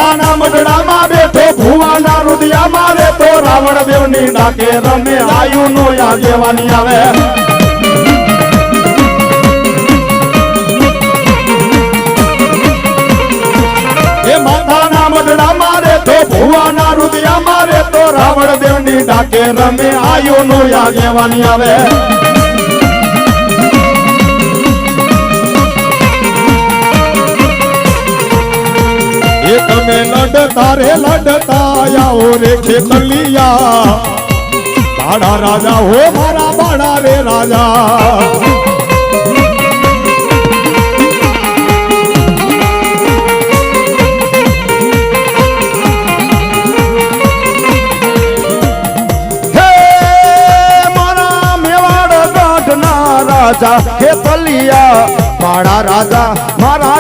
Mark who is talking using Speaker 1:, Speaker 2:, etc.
Speaker 1: માથાના મઢડામાં બેઠો ભુવાના રુદિયામાં રહેતો રાવણ દેવની ડાકે રમે આયુનો આગેવાની આવે એ માથાના મઢડામાં રહેતો ભુવાના રુદિયામાં રહેતો રાવણ દેવની ડાકે રમે આયુનો આગેવાની આવે તમે લડતા રે લડતા આવો રે ખેતલિયા બાળા રાજા હો મારા બાળા રે રાજા હે મારા મેવાડ ગઢના રાજા ખેતલિયા બાળા રાજા મારા